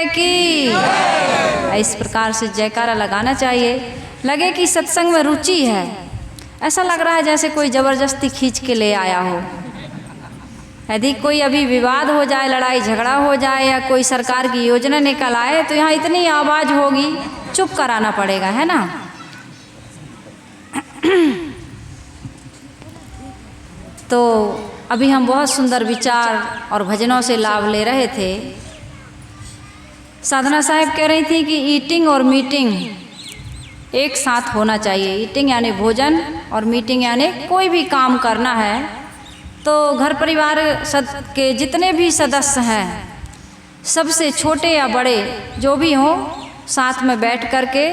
कि इस प्रकार से जयकारा लगाना चाहिए। लगे कि सत्संग में रुचि है, ऐसा लग रहा है जैसे कोई ज़बरदस्ती खींच के ले आया हो। यदि कोई अभी विवाद हो जाए, लड़ाई झगड़ा हो जाए या कोई सरकार की योजना निकल आए तो यहाँ इतनी आवाज़ होगी, चुप कराना पड़ेगा, है ना। तो अभी हम बहुत सुंदर विचार और भजनों से लाभ ले रहे थे। साधना साहब कह रही थी कि ईटिंग और मीटिंग एक साथ होना चाहिए। ईटिंग यानी भोजन और मीटिंग यानी कोई भी काम करना है तो घर परिवार के जितने भी सदस्य हैं, सबसे छोटे या बड़े जो भी हों, साथ में बैठ करके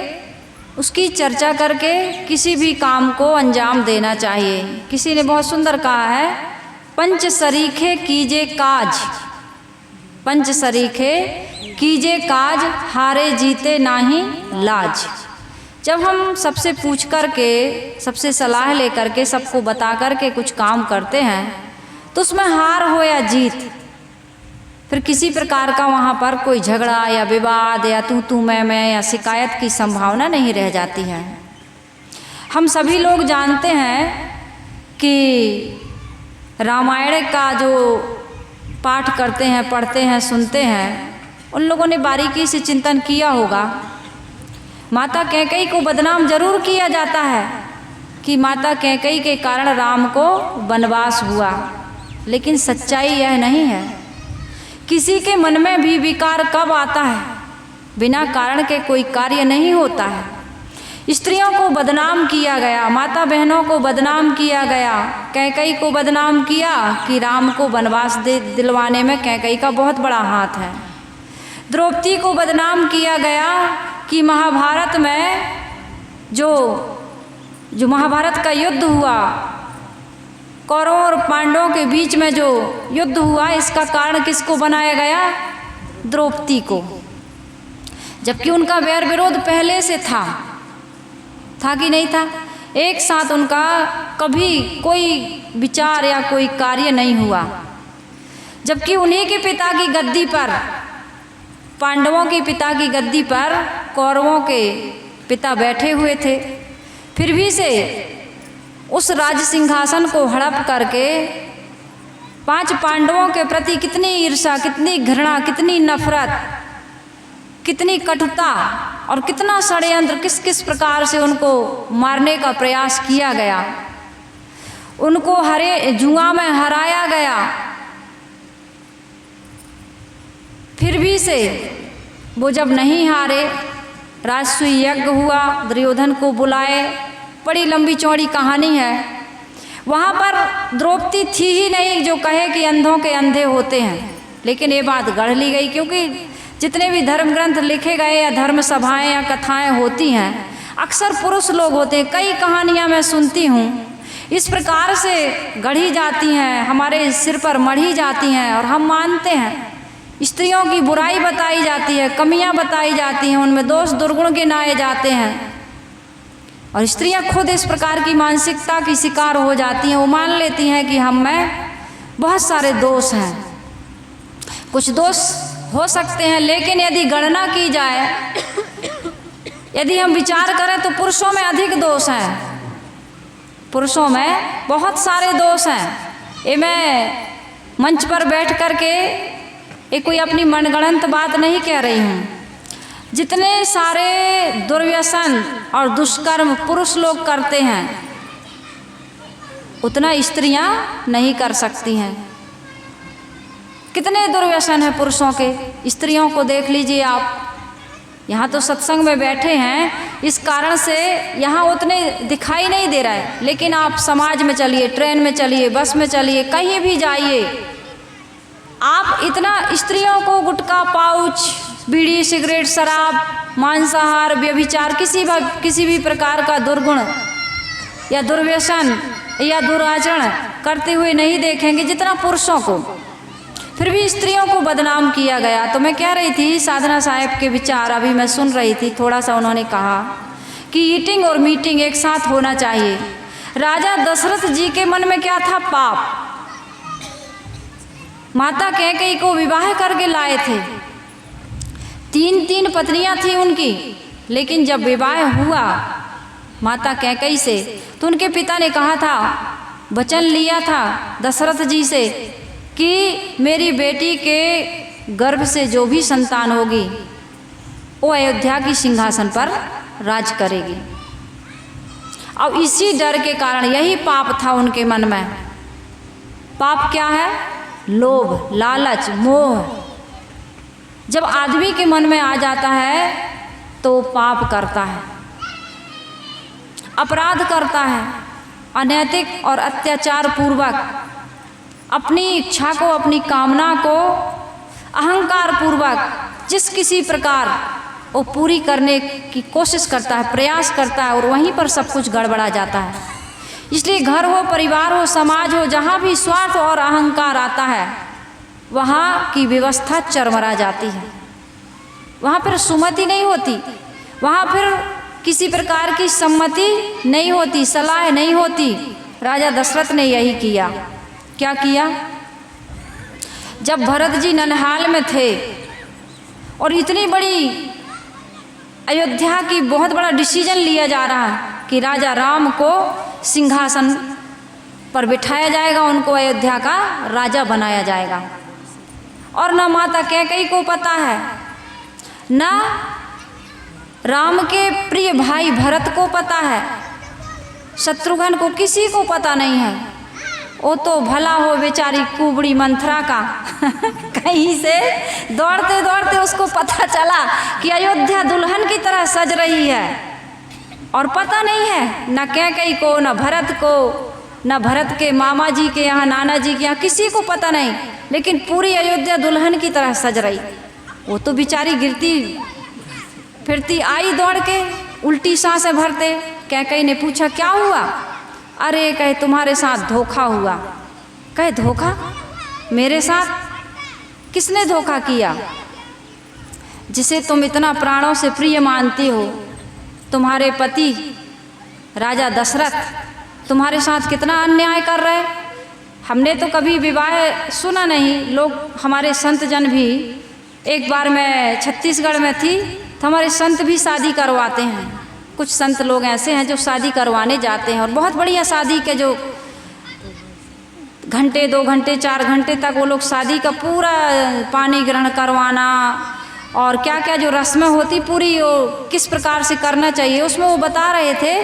उसकी चर्चा करके किसी भी काम को अंजाम देना चाहिए। किसी ने बहुत सुंदर कहा है, पंच सरीखे कीजे काज, पंच सरीखे कीजे काज, हारे जीते नाही लाज। जब हम सबसे पूछ करके, सबसे सलाह ले करके, सबको बता करके कुछ काम करते हैं तो उसमें हार हो या जीत, फिर किसी प्रकार का वहाँ पर कोई झगड़ा या विवाद या तू मैं या शिकायत की संभावना नहीं रह जाती है। हम सभी लोग जानते हैं कि रामायण का जो पाठ करते हैं, पढ़ते हैं, सुनते हैं, उन लोगों ने बारीकी से चिंतन किया होगा। माता कैकेयी को बदनाम जरूर किया जाता है कि माता कैकेयी के कारण राम को वनवास हुआ, लेकिन सच्चाई यह नहीं है। किसी के मन में भी विकार कब आता है? बिना कारण के कोई कार्य नहीं होता है। स्त्रियों को बदनाम किया गया, माता बहनों को बदनाम किया गया। कैकेयी को बदनाम किया कि राम को वनवास दिलवाने में कैकेयी का बहुत बड़ा हाथ है। द्रौपदी को बदनाम किया गया कि महाभारत में जो महाभारत का युद्ध हुआ, कौरवों और पांडवों के बीच में जो युद्ध हुआ, इसका कारण किसको बनाया गया? द्रौपदी को। जबकि उनका वैर विरोध पहले से था कि नहीं था? एक साथ उनका कभी कोई विचार या कोई कार्य नहीं हुआ। जबकि उन्हीं के पिता की गद्दी पर, पांडवों के पिता की गद्दी पर कौरवों के पिता बैठे हुए थे, फिर भी से उस राज सिंहासन को हड़प करके 5 पांडवों के प्रति कितनी ईर्ष्या, कितनी घृणा, कितनी नफरत, कितनी कटुता और कितना षड्यंत्र, किस किस प्रकार से उनको मारने का प्रयास किया गया। उनको जुआ में हराया गया, फिर भी से वो जब नहीं हारे, राजसूय यज्ञ हुआ, दुर्योधन को बुलाए, बड़ी लंबी चौड़ी कहानी है। वहाँ पर द्रौपदी थी ही नहीं जो कहे कि अंधों के अंधे होते हैं, लेकिन ये बात गढ़ ली गई, क्योंकि जितने भी धर्म ग्रंथ लिखे गए या धर्म सभाएं या कथाएं होती हैं, अक्सर पुरुष लोग होते हैं। कई कहानियाँ मैं सुनती हूँ, इस प्रकार से गढ़ी जाती हैं, हमारे सिर पर मढ़ी जाती हैं और हम मानते हैं। स्त्रियों की बुराई बताई जाती है, कमियाँ बताई जाती हैं, उनमें दोष दुर्गुण गिनाए जाते हैं और स्त्रियां खुद इस प्रकार की मानसिकता की शिकार हो जाती हैं। वो मान लेती हैं कि हम में बहुत सारे दोष हैं। कुछ दोष हो सकते हैं, लेकिन यदि गणना की जाए, यदि हम विचार करें तो पुरुषों में अधिक दोष हैं। पुरुषों में बहुत सारे दोष हैं। ये मैं मंच पर बैठ करके ये कोई अपनी मनगढ़ंत बात नहीं कह रही हूँ। जितने सारे दुर्व्यसन और दुष्कर्म पुरुष लोग करते हैं, उतना स्त्रियां नहीं कर सकती हैं। कितने दुर्व्यसन हैं पुरुषों के, स्त्रियों को देख लीजिए आप। यहाँ तो सत्संग में बैठे हैं, इस कारण से यहाँ उतने दिखाई नहीं दे रहा है, लेकिन आप समाज में चलिए, ट्रेन में चलिए, बस में चलिए, कहीं भी जाइए, आप इतना स्त्रियों को गुटखा, पाउच, बीड़ी, सिगरेट, शराब, मांसाहार, व्यभिचार, किसी भी प्रकार का दुर्गुण या दुर्व्यसन या दुराचरण करते हुए नहीं देखेंगे जितना पुरुषों को। फिर भी स्त्रियों को बदनाम किया गया। तो मैं कह रही थी, साधना साहब के विचार अभी मैं सुन रही थी, थोड़ा सा उन्होंने कहा कि ईटिंग और मीटिंग एक साथ होना चाहिए। राजा दशरथ जी के मन में क्या था? पाप। माता कैकेयी को विवाह करके लाए थे, 3 पत्नियां थी उनकी, लेकिन जब विवाह हुआ माता कैकेयी से तो उनके पिता ने कहा था, वचन लिया था दशरथ जी से कि मेरी बेटी के गर्भ से जो भी संतान होगी वो अयोध्या की सिंहासन पर राज करेगी। अब इसी डर के कारण, यही पाप था उनके मन में। पाप क्या है? लोभ, लालच, मोह। जब आदमी के मन में आ जाता है तो पाप करता है, अपराध करता है, अनैतिक और अत्याचार पूर्वक अपनी इच्छा को, अपनी कामना को अहंकार पूर्वक जिस किसी प्रकार वो पूरी करने की कोशिश करता है, प्रयास करता है, और वहीं पर सब कुछ गड़बड़ा जाता है। इसलिए घर हो, परिवार हो, समाज हो, जहाँ भी स्वार्थ और अहंकार आता है वहाँ की व्यवस्था चरमरा जाती है। वहाँ फिर सुमति नहीं होती, वहाँ फिर किसी प्रकार की सम्मति नहीं होती, सलाह नहीं होती। राजा दशरथ ने यही किया। क्या किया? जब भरत जी ननिहाल में थे और इतनी बड़ी अयोध्या की बहुत बड़ा डिसीजन लिया जा रहा है कि राजा राम को सिंहासन पर बिठाया जाएगा, उनको अयोध्या का राजा बनाया जाएगा, और न माता कैकेयी को पता है, न राम के प्रिय भाई भरत को पता है, शत्रुघ्न को किसी को पता नहीं है। वो तो भला हो बेचारी कुबड़ी मंथरा का कहीं से दौड़ते दौड़ते उसको पता चला कि अयोध्या दुल्हन की तरह सज रही है, और पता नहीं है न कैकेयी को, न भरत को, न भरत के मामा जी के यहाँ, नाना जी के यहाँ, किसी को पता नहीं, लेकिन पूरी अयोध्या दुल्हन की तरह सज रही। वो तो बेचारी गिरती फिरती आई दौड़ के, उल्टी सांसें भरते। कैकेयी ने पूछा, क्या हुआ? अरे कहे तुम्हारे साथ धोखा हुआ। कहे धोखा? मेरे साथ? किसने धोखा किया? जिसे तुम इतना प्राणों से प्रिय मानती हो, तुम्हारे पति राजा दशरथ तुम्हारे साथ कितना अन्याय कर रहे। हमने तो कभी विवाह सुना नहीं, लोग हमारे संत जन भी, एक बार मैं छत्तीसगढ़ में थी तो हमारे संत भी शादी करवाते हैं। कुछ संत लोग ऐसे हैं जो शादी करवाने जाते हैं, और बहुत बढ़िया शादी के जो घंटे, 2 घंटे, 4 घंटे तक वो लोग शादी का पूरा पानी ग्रहण करवाना और क्या क्या जो रस्में होती पूरी वो किस प्रकार से करना चाहिए, उसमें वो बता रहे थे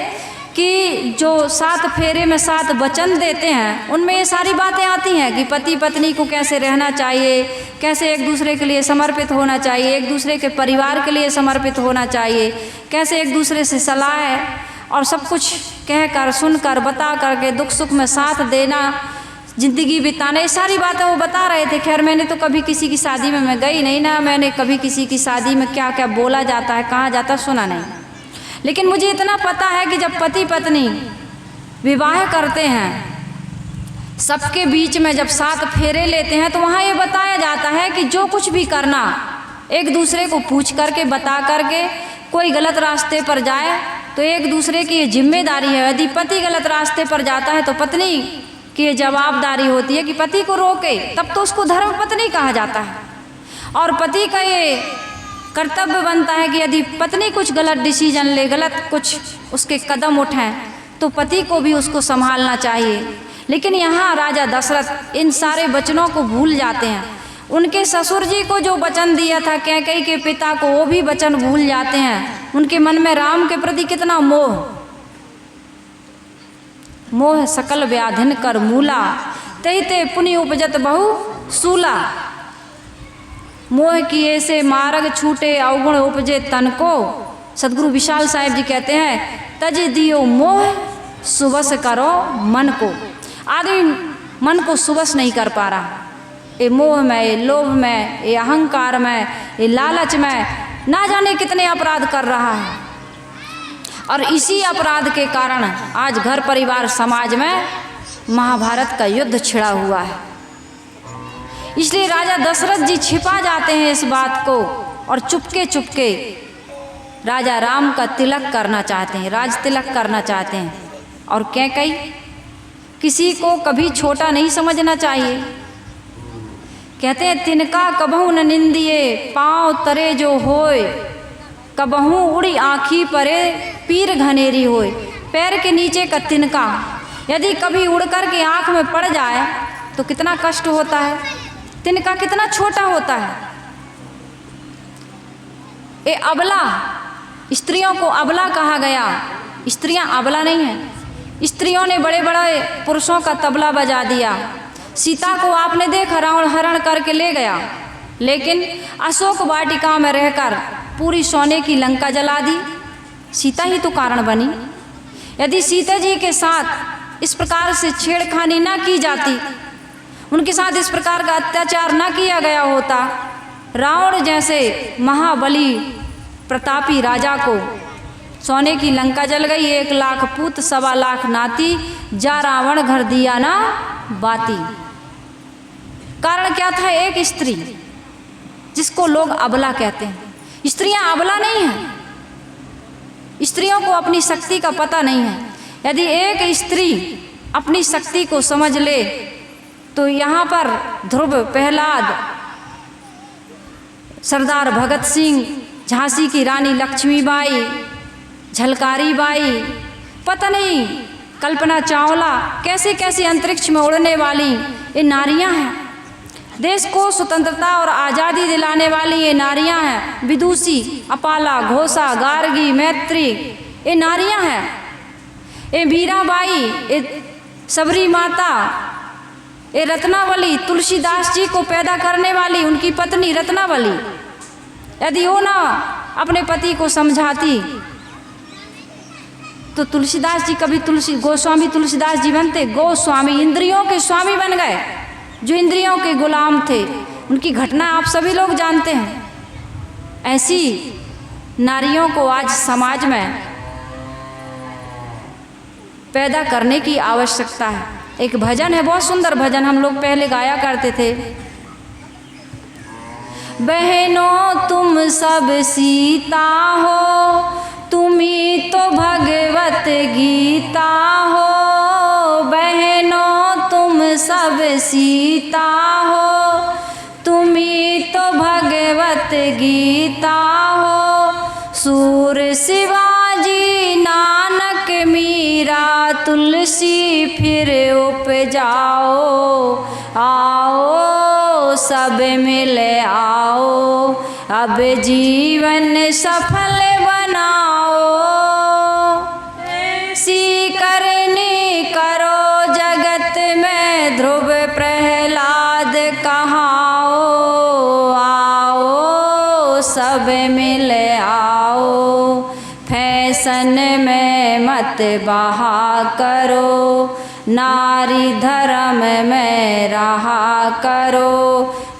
कि जो 7 फेरे में 7 वचन देते हैं उनमें ये सारी बातें आती हैं कि पति पत्नी को कैसे रहना चाहिए, कैसे एक दूसरे के लिए समर्पित होना चाहिए, एक दूसरे के परिवार के लिए समर्पित होना चाहिए, कैसे एक दूसरे से सलाह और सब कुछ कह कर, सुन कर, बता करके दुख सुख में साथ देना, ज़िंदगी बिताना, ये सारी बातें वो बता रहे थे। खैर मैंने तो कभी किसी की शादी में मैं गई नहीं ना, मैंने कभी किसी की शादी में क्या क्या बोला जाता है, कहाँ जाता है, सुना नहीं। लेकिन मुझे इतना पता है कि जब पति पत्नी विवाह करते हैं, सबके बीच में जब 7 फेरे लेते हैं, तो वहाँ ये बताया जाता है कि जो कुछ भी करना एक दूसरे को पूछ करके, बता करके, कोई गलत रास्ते पर जाए तो एक दूसरे की ये जिम्मेदारी है। यदि पति गलत रास्ते पर जाता है तो पत्नी की ये जवाबदारी होती है कि पति को रोके, तब तो उसको धर्म पत्नी कहा जाता है। और पति का ये कर्तव्य बनता है कि यदि पत्नी कुछ गलत डिसीजन ले, गलत कुछ उसके कदम उठाएं, तो पति को भी उसको संभालना चाहिए। लेकिन यहाँ राजा दशरथ इन सारे वचनों को भूल जाते हैं। उनके ससुर जी को जो वचन दिया था कैकेयी के पिता को, वो भी वचन भूल जाते हैं। उनके मन में राम के प्रति कितना मोह, मोह सकल व्याधिन कर मूला, तहि ते पुनि उपजत बहु सूला। मोह किए से मार्ग छूटे अवगुण उपजे तन को। सदगुरु विशाल साहिब जी कहते हैं, तज दियो मोह सुबस करो मन को। आदमी मन को सुबस नहीं कर पा रहा, ये मोह में, ये लोभ में, ये अहंकार में, ये लालच में ना जाने कितने अपराध कर रहा है। और इसी अपराध के कारण आज घर परिवार समाज में महाभारत का युद्ध छिड़ा हुआ है। इसलिए राजा दशरथ जी छिपा जाते हैं इस बात को और चुपके चुपके राजा राम का तिलक करना चाहते हैं, राज तिलक करना चाहते हैं। और कैकेयी, किसी को कभी छोटा नहीं समझना चाहिए। कहते हैं तिनका कबहू न निंदिए पाँव तरे जो होए, कबहू उड़ी आँखी परे पीर घनेरी होए। पैर के नीचे का तिनका यदि कभी उड़ कर के आँख में पड़ जाए तो कितना कष्ट होता है। तिनका कितना छोटा होता है। ये अबला, स्त्रियों को अबला कहा गया। स्त्रियां अबला नहीं हैं। स्त्रियों ने बड़े बड़े पुरुषों का तबला बजा दिया। सीता को आपने देखा रावण हरण करके ले गया, लेकिन अशोक वाटिका में रहकर पूरी सोने की लंका जला दी। सीता ही तो कारण बनी। यदि सीता जी के साथ इस प्रकार से छेड़खानी ना की जाती, उनके साथ इस प्रकार का अत्याचार ना किया गया होता, रावण जैसे महाबली प्रतापी राजा को सोने की लंका जल गई, 1 लाख पूत 1.25 लाख नाती, जा रावण घर दिया ना बाती। कारण क्या था? एक स्त्री जिसको लोग अबला कहते हैं। स्त्रियां अबला नहीं हैं। स्त्रियों को अपनी शक्ति का पता नहीं है। यदि एक स्त्री अपनी शक्ति को समझ ले तो यहाँ पर ध्रुव, प्रहलाद, सरदार भगत सिंह, झांसी की रानी लक्ष्मीबाई, झलकारी बाई, पता नहीं कल्पना चावला, कैसे कैसे अंतरिक्ष में उड़ने वाली ये नारियां हैं। देश को स्वतंत्रता और आज़ादी दिलाने वाली ये नारियां हैं। विदुषी, अपाला, घोषा, गार्गी, मैत्री, ये नारियां हैं। ये मीराबाई, ये सबरी माता, ये रत्नावली, तुलसीदास जी को पैदा करने वाली उनकी पत्नी रत्नावली, यदि वो ना अपने पति को समझाती तो तुलसीदास जी कभी गोस्वामी तुलसीदास जी बनते? गोस्वामी इंद्रियों के स्वामी बन गए, जो इंद्रियों के गुलाम थे। उनकी घटना आप सभी लोग जानते हैं। ऐसी नारियों को आज समाज में पैदा करने की आवश्यकता है। एक भजन है, बहुत सुंदर भजन, हम लोग पहले गाया करते थे। बहनों तुम सब सीता हो, तुम्ही तो भगवत गीता हो। बहनों तुम सब सीता हो, तुम्ही तो भगवत गीता हो। सूर शिवाजी, नानक, मीरा, तुलसी फिर उपजाओ। आओ सब मिल आओ, अब जीवन सफल बनाओ। ऐसी करनी करो जगत में, ध्रुव प्रहलाद कहाओ। आओ सब मिल आओ, फैशन में मत बहा करो। नारी धर्म में रहा करो।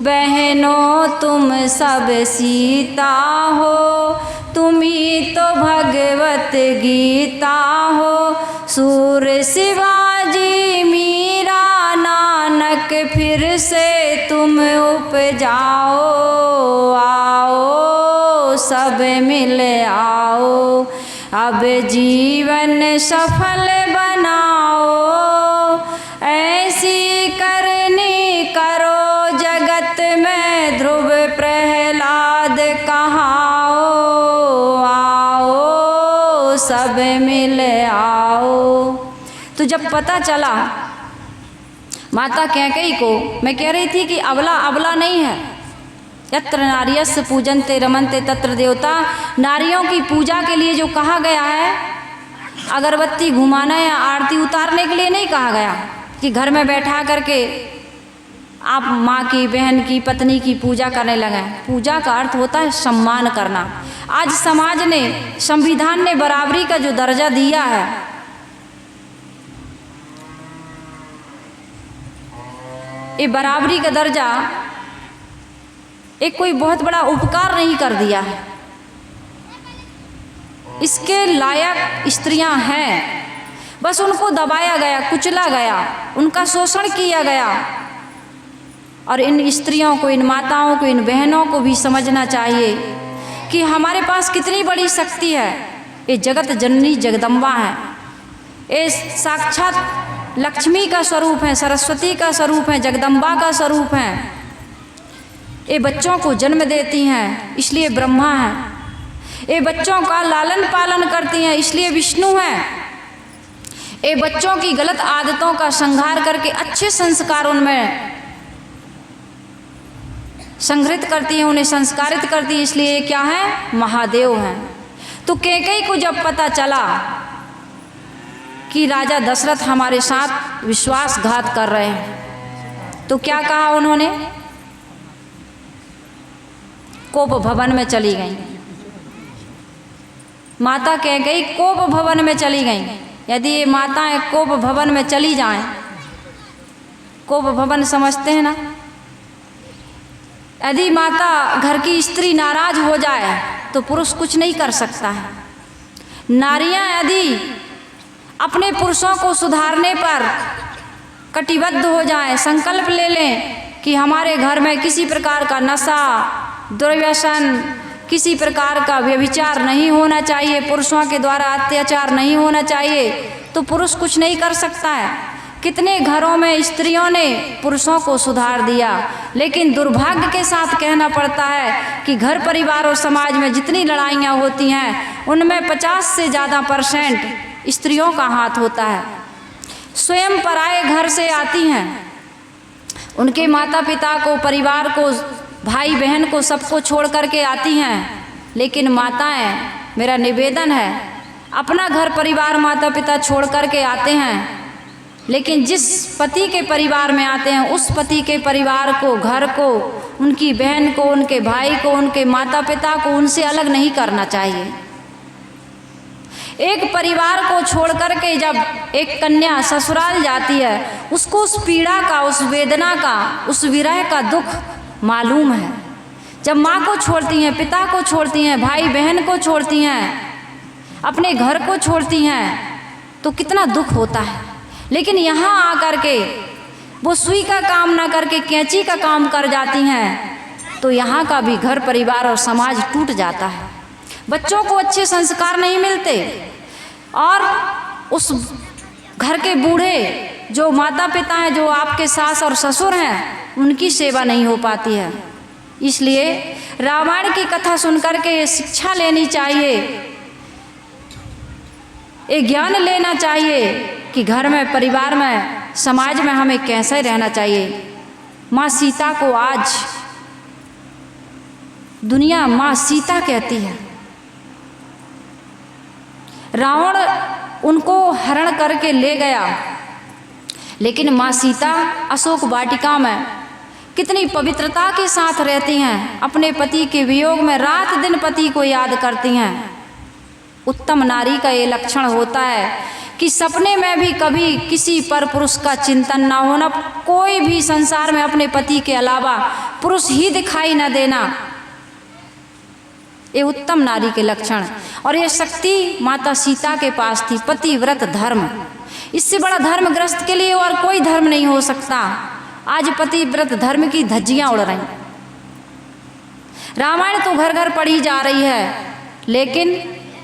बहनों तुम सब सीता हो, तुम्ही तो भगवत गीता हो। सूर शिवाजी, मीरा, नानक फिर से तुम उपजाओ। आओ सब मिल आओ, अब जीवन सफल बनाओ। ऐसी करनी करो जगत में, ध्रुव प्रहलाद कहाओ। आओ सब मिल आओ। तो जब पता चला माता कैकेयी को, मैं कह रही थी कि अबला अबला नहीं है। यत्र नार्यस्य पूजन्ते रमन्ते तत्र देवता। नारियों की पूजा के लिए जो कहा गया है, अगरबत्ती घुमाना या आरती उतारने के लिए नहीं कहा गया कि घर में बैठा करके आप माँ की, बहन की, पत्नी की पूजा करने लगे। पूजा का अर्थ होता है सम्मान करना। आज समाज ने, संविधान ने बराबरी का जो दर्जा दिया है, ये बराबरी का दर्जा एक कोई बहुत बड़ा उपकार नहीं कर दिया है। इसके लायक स्त्रियां हैं, बस उनको दबाया गया, कुचला गया, उनका शोषण किया गया। और इन स्त्रियों को, इन माताओं को, इन बहनों को भी समझना चाहिए कि हमारे पास कितनी बड़ी शक्ति है। ये जगत जननी जगदम्बा है। ये साक्षात लक्ष्मी का स्वरूप है, सरस्वती का स्वरूप है, जगदम्बा का स्वरूप है। ये बच्चों को जन्म देती हैं इसलिए ब्रह्मा है। ये बच्चों का लालन पालन करती हैं इसलिए विष्णु हैं। ये बच्चों की गलत आदतों का संहार करके अच्छे संस्कार उनमें संग्रहित करती हैं, उन्हें संस्कारित करती है, इसलिए ये क्या है? महादेव हैं। तो कैकेयी को जब पता चला कि राजा दशरथ हमारे साथ विश्वासघात कर रहे हैं तो क्या कहा उन्होंने? कोप भवन में चली गई। माता कैकेयी कोप भवन में चली गई। यदि ये माताएं कोप भवन में चली जाएं, कोप भवन समझते हैं ना, यदि माता घर की स्त्री नाराज हो जाए तो पुरुष कुछ नहीं कर सकता है। नारियां यदि अपने पुरुषों को सुधारने पर कटिबद्ध हो जाएं, संकल्प ले लें कि हमारे घर में किसी प्रकार का नशा, दुर्व्यसन, किसी प्रकार का व्यभिचार नहीं होना चाहिए, पुरुषों के द्वारा अत्याचार नहीं होना चाहिए, तो पुरुष कुछ नहीं कर सकता है। कितने घरों में स्त्रियों ने पुरुषों को सुधार दिया, लेकिन दुर्भाग्य के साथ कहना पड़ता है कि घर परिवार और समाज में जितनी लड़ाइयाँ होती हैं उनमें 50 से ज़्यादा % स्त्रियों का हाथ होता है। स्वयं पराए घर से आती हैं, उनके माता पिता को, परिवार को, भाई बहन को, सबको छोड़ करके आती हैं। लेकिन माताएं, मेरा निवेदन है, अपना घर परिवार माता पिता छोड़ करके आते हैं, लेकिन जिस पति के परिवार में आते हैं उस पति के परिवार को, घर को, उनकी बहन को, उनके भाई को, उनके माता पिता को उनसे अलग नहीं करना चाहिए। एक परिवार को छोड़ करके जब एक कन्या ससुराल जाती है उसको उस पीड़ा का, उस वेदना का, उस विरह का दुख मालूम है। जब माँ को छोड़ती हैं, पिता को छोड़ती हैं, भाई बहन को छोड़ती हैं, अपने घर को छोड़ती हैं, तो कितना दुख होता है। लेकिन यहाँ आकर के वो सुई का काम ना करके कैंची का काम कर जाती हैं तो यहाँ का भी घर परिवार और समाज टूट जाता है। बच्चों को अच्छे संस्कार नहीं मिलते और उस घर के बूढ़े जो माता पिता हैं, जो आपके सास और ससुर हैं, उनकी सेवा नहीं हो पाती है। इसलिए रामायण की कथा सुनकर के ये शिक्षा लेनी चाहिए, ये ज्ञान लेना चाहिए कि घर में, परिवार में, समाज में हमें कैसे रहना चाहिए। माँ सीता को आज दुनिया माँ सीता कहती है। रावण उनको हरण करके ले गया, लेकिन माँ सीता अशोक वाटिका में कितनी पवित्रता के साथ रहती हैं। अपने पति के वियोग में रात दिन पति को याद करती हैं। उत्तम नारी का ये लक्षण होता है कि सपने में भी कभी किसी पर पुरुष का चिंतन ना होना, कोई भी संसार में अपने पति के अलावा पुरुष ही दिखाई न देना, ये उत्तम नारी के लक्षण। और ये शक्ति माता सीता के पास थी, पतिव्रत धर्म। इससे बड़ा धर्मग्रस्त के लिए और कोई धर्म नहीं हो सकता। आज पतिव्रत धर्म की धज्जियां उड़ रही। रामायण तो घर घर पढ़ी जा रही है, लेकिन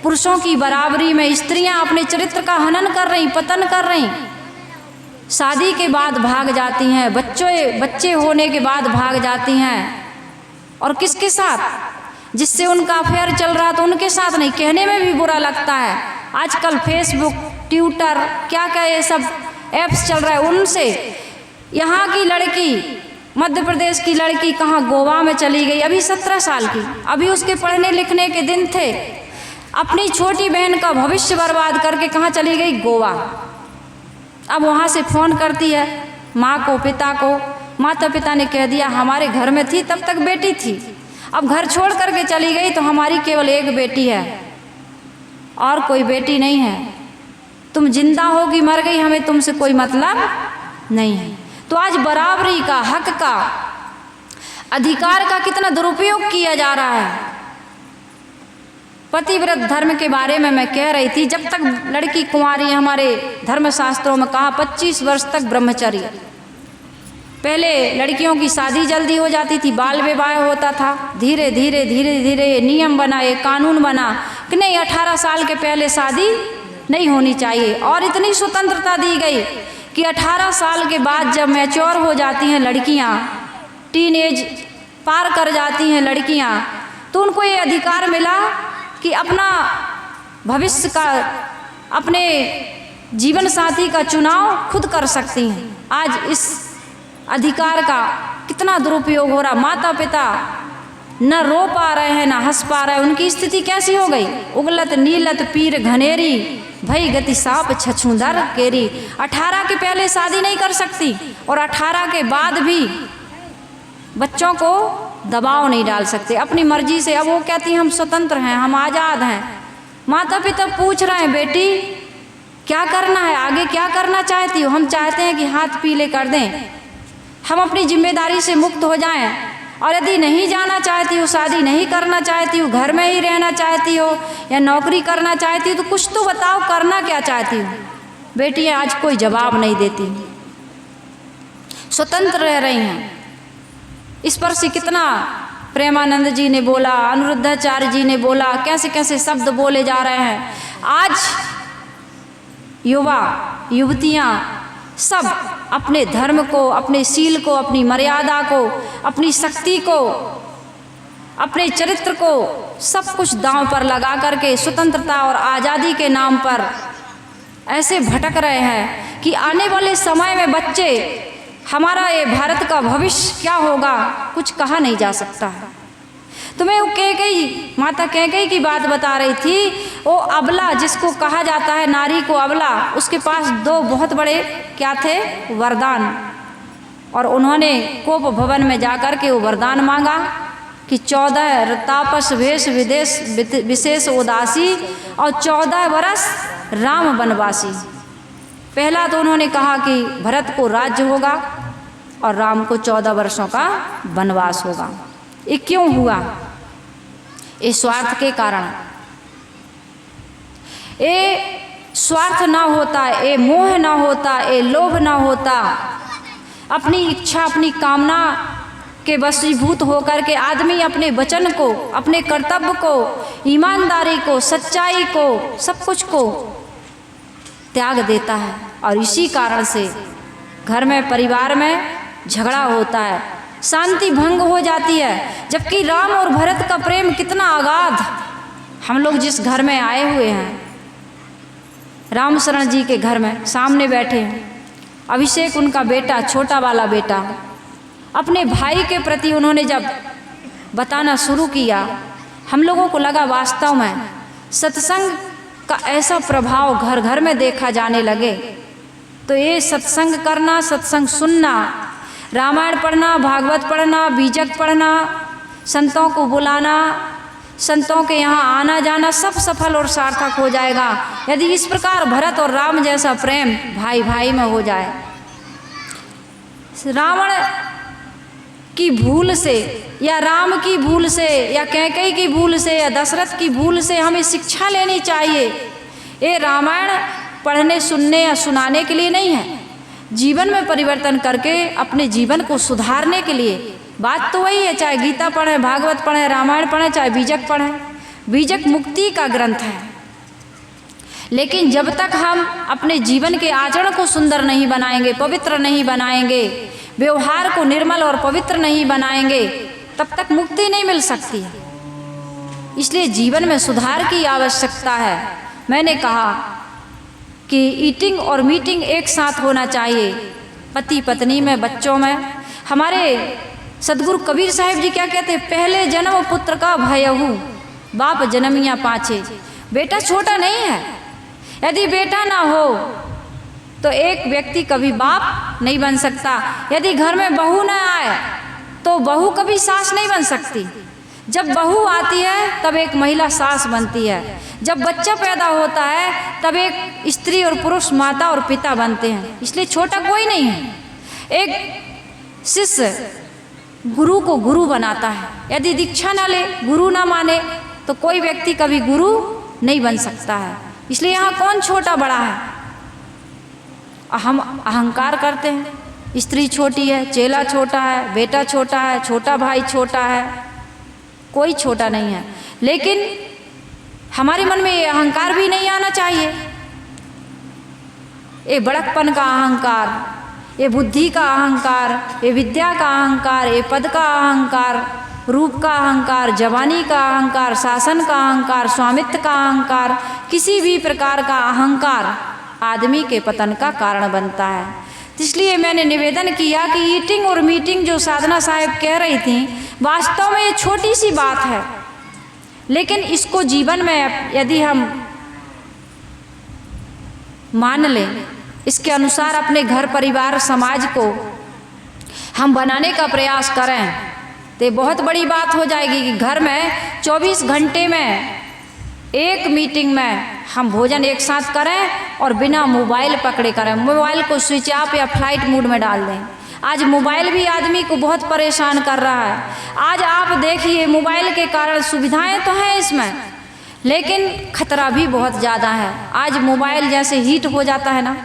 पुरुषों की बराबरी में स्त्रियां अपने चरित्र का हनन कर रही, पतन कर रही। शादी के बाद भाग जाती हैं, बच्चे होने के बाद भाग जाती हैं, और किसके साथ? जिससे उनका अफेयर चल रहा तो उनके साथ नहीं। कहने में भी बुरा लगता है। आजकल फेसबुक, ट्विटर, क्या क्या ये सब ऐप्स चल रहा है, उनसे यहाँ की लड़की, मध्य प्रदेश की लड़की कहाँ गोवा में चली गई, अभी 17 साल की, अभी उसके पढ़ने लिखने के दिन थे, अपनी छोटी बहन का भविष्य बर्बाद करके कहाँ चली गई? गोवा। अब वहाँ से फ़ोन करती है माँ को, पिता को। माता पिता ने कह दिया हमारे घर में थी, तब तक बेटी थी, अब घर छोड़ करके चली गई तो हमारी केवल एक बेटी है और कोई बेटी नहीं है। तुम जिंदा हो कि मर गई, हमें तुमसे कोई मतलब नहीं है। तो आज बराबरी का, हक का, अधिकार का कितना दुरुपयोग किया जा रहा है। पतिव्रत धर्म के बारे में मैं कह रही थी, जब तक लड़की कुंवारी, हमारे धर्मशास्त्रों में कहा 25 वर्ष तक ब्रह्मचर्य। पहले लड़कियों की शादी जल्दी हो जाती थी, बाल विवाह होता था। धीरे धीरे धीरे धीरे ये नियम बना, ये कानून बना कि नहीं, 18 साल के पहले शादी नहीं होनी चाहिए। और इतनी स्वतंत्रता दी गई कि 18 साल के बाद जब मैच्योर हो जाती हैं लड़कियां, टीन एज पार कर जाती हैं लड़कियां, तो उनको ये अधिकार मिला कि अपना भविष्य का, अपने जीवन साथी का चुनाव खुद कर सकती हैं। आज इस अधिकार का कितना दुरुपयोग हो रहा। माता पिता न रो पा रहे हैं, न हंस पा रहे हैं। उनकी स्थिति कैसी हो गई? उगलत नीलत पीर घनेरी, भई गति साप छछूंदर केरी। 18 के पहले शादी नहीं कर सकती और 18 के बाद भी बच्चों को दबाव नहीं डाल सकते अपनी मर्जी से। अब वो कहती हैं हम स्वतंत्र हैं, हम आज़ाद हैं। माता पिता पूछ रहे हैं बेटी क्या करना है, आगे क्या करना चाहती हो? हम चाहते हैं कि हाथ पीले कर दें, हम अपनी जिम्मेदारी से मुक्त हो जाएं। और यदि नहीं जाना चाहती हो, शादी नहीं करना चाहती हो, घर में ही रहना चाहती हो या नौकरी करना चाहती हो, तो कुछ तो बताओ करना क्या चाहती हो? बेटियां आज कोई जवाब नहीं देती, स्वतंत्र रह रही हैं। इस पर से कितना प्रेमानंद जी ने बोला, अनिरुद्धाचार्य जी ने बोला, कैसे कैसे शब्द बोले जा रहे हैं। आज युवा युवतियाँ सब अपने धर्म को, अपने शील को, अपनी मर्यादा को, अपनी शक्ति को, अपने चरित्र को सब कुछ दांव पर लगा करके स्वतंत्रता और आज़ादी के नाम पर ऐसे भटक रहे हैं कि आने वाले समय में बच्चे, हमारा ये भारत का भविष्य क्या होगा कुछ कहा नहीं जा सकता है। तो मैं वो कैकेयी, माता कैकेयी की बात बता रही थी। वो अबला जिसको कहा जाता है, नारी को अबला, उसके पास 2 बहुत बड़े क्या थे? वरदान। और उन्होंने कोप भवन में जाकर के वो वरदान मांगा कि 14 तापस वेश विदेश विशेष उदासी और 14 वर्ष राम वनवासी। पहला तो उन्होंने कहा कि भरत को राज्य होगा और राम को 14 वर्षों का वनवास होगा। ये क्यों हुआ? ये स्वार्थ के कारण। ये स्वार्थ ना होता, ये मोह ना होता, ये लोभ ना होता, अपनी इच्छा, अपनी कामना के वशीभूत होकर के आदमी अपने वचन को, अपने कर्तव्य को, ईमानदारी को, सच्चाई को, सब कुछ को त्याग देता है। और इसी कारण से घर में, परिवार में झगड़ा होता है, शांति भंग हो जाती है। जबकि राम और भरत का प्रेम कितना अगाध। हम लोग जिस घर में आए हुए हैं, राम शरण जी के घर में सामने बैठे हैं, अभिषेक उनका बेटा, छोटा वाला बेटा, अपने भाई के प्रति उन्होंने जब बताना शुरू किया, हम लोगों को लगा वास्तव में सत्संग का ऐसा प्रभाव घर घर में देखा जाने लगे। तो ये सत्संग करना, सत्संग सुनना, रामायण पढ़ना, भागवत पढ़ना, बीजक पढ़ना, संतों को बुलाना, संतों के यहाँ आना जाना, सब सफल और सार्थक हो जाएगा यदि इस प्रकार भरत और राम जैसा प्रेम भाई भाई में हो जाए। रावण की भूल से या राम की भूल से या कैकेयी की भूल से या दशरथ की भूल से हमें शिक्षा लेनी चाहिए। ये रामायण पढ़ने, सुनने या सुनाने के लिए नहीं है, जीवन में परिवर्तन करके अपने जीवन को सुधारने के लिए। बात तो वही है, चाहे गीता पढ़ें, भागवत पढ़ें, रामायण पढ़ें, चाहे बीजक पढ़ें। बीजक मुक्ति का ग्रंथ है, लेकिन जब तक हम अपने जीवन के आचरण को सुंदर नहीं बनाएंगे, पवित्र नहीं बनाएंगे, व्यवहार को निर्मल और पवित्र नहीं बनाएंगे, तब तक मुक्ति नहीं मिल सकती है। इसलिए जीवन में सुधार की आवश्यकता है। मैंने कहा कि ईटिंग और मीटिंग एक साथ होना चाहिए, पति पत्नी में, बच्चों में। हमारे सदगुरु कबीर साहिब जी क्या कहते हैं? पहले जन्म पुत्र का भयहु, बाप जन्मिया पाछे। बेटा छोटा नहीं है। यदि बेटा ना हो तो एक व्यक्ति कभी बाप नहीं बन सकता। यदि घर में बहू ना आए तो बहू कभी सास नहीं बन सकती। जब बहू आती है तब एक महिला सास बनती है। जब बच्चा पैदा होता है तब एक स्त्री और पुरुष माता और पिता बनते हैं। इसलिए छोटा कोई नहीं है। एक शिष्य गुरु को गुरु बनाता है। यदि दीक्षा ना ले, गुरु ना माने, तो कोई व्यक्ति कभी गुरु नहीं बन सकता है। इसलिए यहाँ कौन छोटा बड़ा है? हम अहंकार करते हैं, स्त्री छोटी है, चेला छोटा है, बेटा छोटा है, छोटा भाई छोटा है। कोई छोटा नहीं है, लेकिन हमारे मन में ये अहंकार भी नहीं आना चाहिए। ये बड़कपन का अहंकार, ये बुद्धि का अहंकार, ये विद्या का अहंकार, ये पद का अहंकार, रूप का अहंकार, जवानी का अहंकार, शासन का अहंकार, स्वामित्व का अहंकार, किसी भी प्रकार का अहंकार आदमी के पतन का कारण बनता है। इसलिए मैंने निवेदन किया कि ईटिंग और मीटिंग जो साधना साहब कह रही थी, वास्तव में ये छोटी सी बात है, लेकिन इसको जीवन में यदि हम मान लें, इसके अनुसार अपने घर परिवार समाज को हम बनाने का प्रयास करें, तो बहुत बड़ी बात हो जाएगी कि घर में 24 घंटे में एक मीटिंग में हम भोजन एक साथ करें और बिना मोबाइल पकड़े करें। मोबाइल को स्विच ऑफ या फ्लाइट मोड में डाल दें। आज मोबाइल भी आदमी को बहुत परेशान कर रहा है। आज आप देखिए, मोबाइल के कारण सुविधाएं तो हैं इसमें, लेकिन खतरा भी बहुत ज़्यादा है। आज मोबाइल जैसे हीट हो जाता है ना,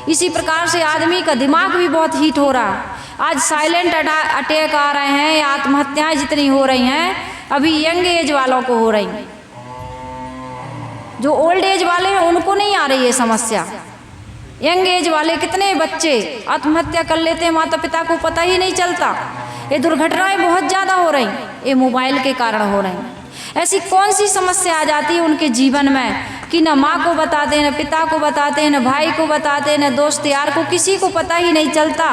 इसी प्रकार से आदमी का दिमाग भी बहुत हीट हो रहा है। आज साइलेंट अटैक आ रहे हैं, या आत्महत्याएं जितनी हो रही हैं अभी यंग एज वालों को हो रही हैं। जो ओल्ड एज वाले हैं उनको नहीं आ रही है समस्या, यंग एज वाले कितने बच्चे आत्महत्या कर लेते हैं, माता पिता को पता ही नहीं चलता। ये दुर्घटनाएं बहुत ज़्यादा हो रही, ये मोबाइल के कारण हो रही। ऐसी कौन सी समस्या आ जाती है उनके जीवन में कि न माँ को बताते हैं, न पिता को बताते हैं, न भाई को बताते हैं, न दोस्त यार को, किसी को पता ही नहीं चलता,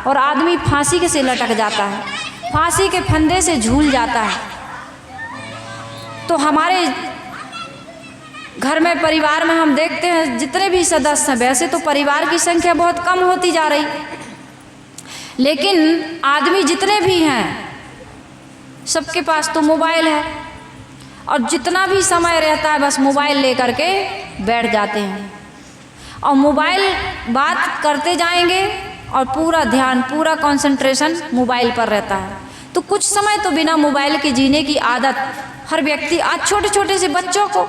और आदमी फांसी से लटक जाता है, फांसी के फंदे से झूल जाता है। तो हमारे घर में परिवार में हम देखते हैं जितने भी सदस्य हैं, वैसे तो परिवार की संख्या बहुत कम होती जा रही, लेकिन आदमी जितने भी हैं सबके पास तो मोबाइल है, और जितना भी समय रहता है बस मोबाइल लेकर के बैठ जाते हैं, और मोबाइल बात करते जाएंगे और पूरा ध्यान, पूरा कंसंट्रेशन मोबाइल पर रहता है। तो कुछ समय तो बिना मोबाइल के जीने की आदत हर व्यक्ति, आज छोटे छोटे से बच्चों को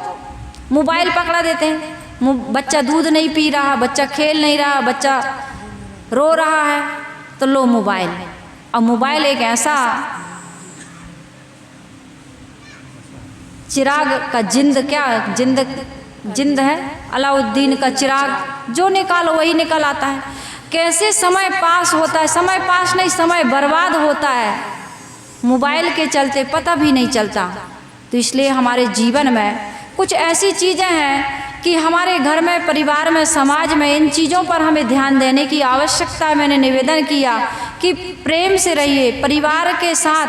मोबाइल पकड़ा देते हैं। बच्चा दूध नहीं पी रहा, बच्चा खेल नहीं रहा, बच्चा रो रहा है, तो लो मोबाइल। और मोबाइल एक ऐसा चिराग का जिंद है, अलाउद्दीन का चिराग, जो निकालो वही निकल आता है। कैसे समय पास होता है, समय पास नहीं, समय बर्बाद होता है मोबाइल के चलते, पता भी नहीं चलता। तो इसलिए हमारे जीवन में कुछ ऐसी चीज़ें हैं कि हमारे घर में, परिवार में, समाज में इन चीज़ों पर हमें ध्यान देने की आवश्यकता है। मैंने निवेदन किया कि प्रेम से रहिए, परिवार के साथ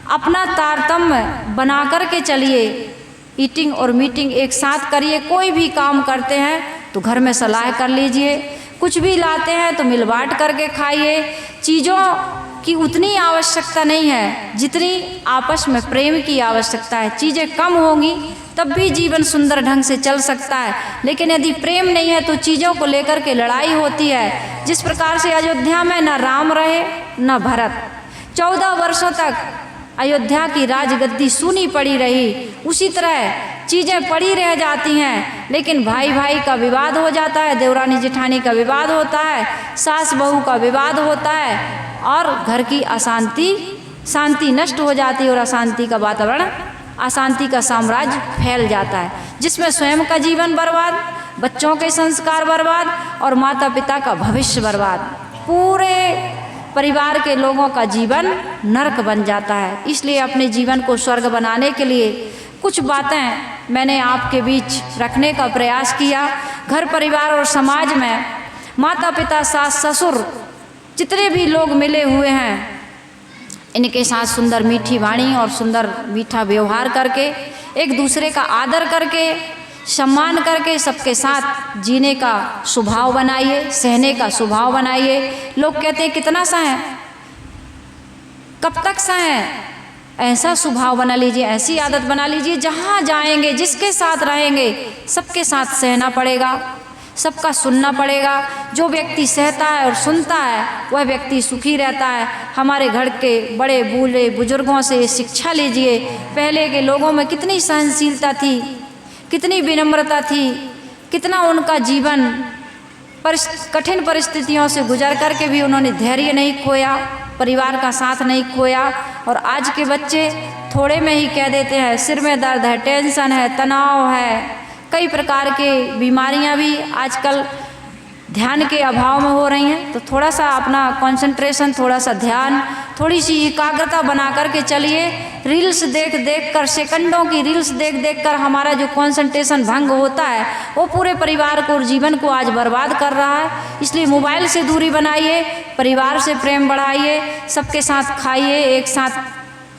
अपना तारतम्य बना कर के चलिए, ईटिंग और मीटिंग एक साथ करिए। कोई भी काम करते हैं तो घर में सलाह कर लीजिए, कुछ भी लाते हैं तो मिल बांट करके खाइए। चीज़ों की उतनी आवश्यकता नहीं है जितनी आपस में प्रेम की आवश्यकता है। चीज़ें कम होंगी तब भी जीवन सुंदर ढंग से चल सकता है, लेकिन यदि प्रेम नहीं है तो चीज़ों को लेकर के लड़ाई होती है। जिस प्रकार से अयोध्या में न राम रहे न भरत, 14 वर्षों तक अयोध्या की राजगद्दी सूनी पड़ी रही, उसी तरह चीज़ें पड़ी रह जाती हैं। लेकिन भाई भाई का विवाद हो जाता है, देवरानी जेठानी का विवाद होता है, सास बहू का विवाद होता है, और घर की शांति नष्ट हो जाती है, और अशांति का वातावरण, अशांति का साम्राज्य फैल जाता है, जिसमें स्वयं का जीवन बर्बाद, बच्चों के संस्कार बर्बाद, और माता पिता का भविष्य बर्बाद, पूरे परिवार के लोगों का जीवन नरक बन जाता है। इसलिए अपने जीवन को स्वर्ग बनाने के लिए कुछ बातें मैंने आपके बीच रखने का प्रयास किया। घर परिवार और समाज में माता पिता, सास ससुर, जितने भी लोग मिले हुए हैं, इनके साथ सुंदर मीठी वाणी और सुंदर मीठा व्यवहार करके, एक दूसरे का आदर करके, सम्मान करके सबके साथ जीने का स्वभाव बनाइए, सहने का स्वभाव बनाइए। लोग कहते हैं कितना सहें, कब तक सहें? ऐसा स्वभाव बना लीजिए, ऐसी आदत बना लीजिए, जहाँ जाएंगे, जिसके साथ रहेंगे, सबके साथ सहना पड़ेगा, सबका सुनना पड़ेगा। जो व्यक्ति सहता है और सुनता है वह व्यक्ति सुखी रहता है। हमारे घर के बड़े बूढ़े बुजुर्गों से शिक्षा लीजिए। पहले के लोगों में कितनी सहनशीलता थी, कितनी विनम्रता थी, कितना उनका जीवन कठिन परिस्थितियों से गुजर करके भी उन्होंने धैर्य नहीं खोया, परिवार का साथ नहीं खोया। और आज के बच्चे थोड़े में ही कह देते हैं सिर में दर्द है, टेंशन है, तनाव है, कई प्रकार के बीमारियां भी आजकल ध्यान के अभाव में हो रही हैं। तो थोड़ा सा अपना कंसंट्रेशन, थोड़ा सा ध्यान, थोड़ी सी एकाग्रता बना करके चलिए। रील्स देख देख कर, सेकंडों की रील्स देख देख कर हमारा जो कंसंट्रेशन भंग होता है वो पूरे परिवार को और जीवन को आज बर्बाद कर रहा है। इसलिए मोबाइल से दूरी बनाइए, परिवार से प्रेम बढ़ाइए, सबके साथ खाइए, एक साथ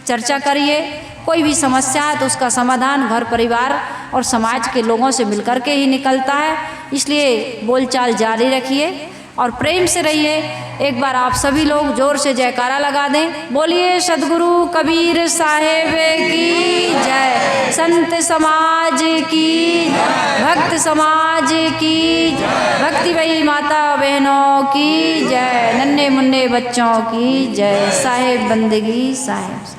चर्चा करिए। कोई भी समस्या है तो उसका समाधान घर परिवार और समाज के लोगों से मिलकर के ही निकलता है। इसलिए बोलचाल जारी रखिए और प्रेम से रहिए। एक बार आप सभी लोग जोर से जयकारा लगा दें। बोलिए सद्गुरु कबीर साहेब की जय, संत समाज की, भक्त समाज की, भक्ति भाई माता बहनों की जय, नन्हे मुन्ने बच्चों की जय। साहेब बंदगी साहेब।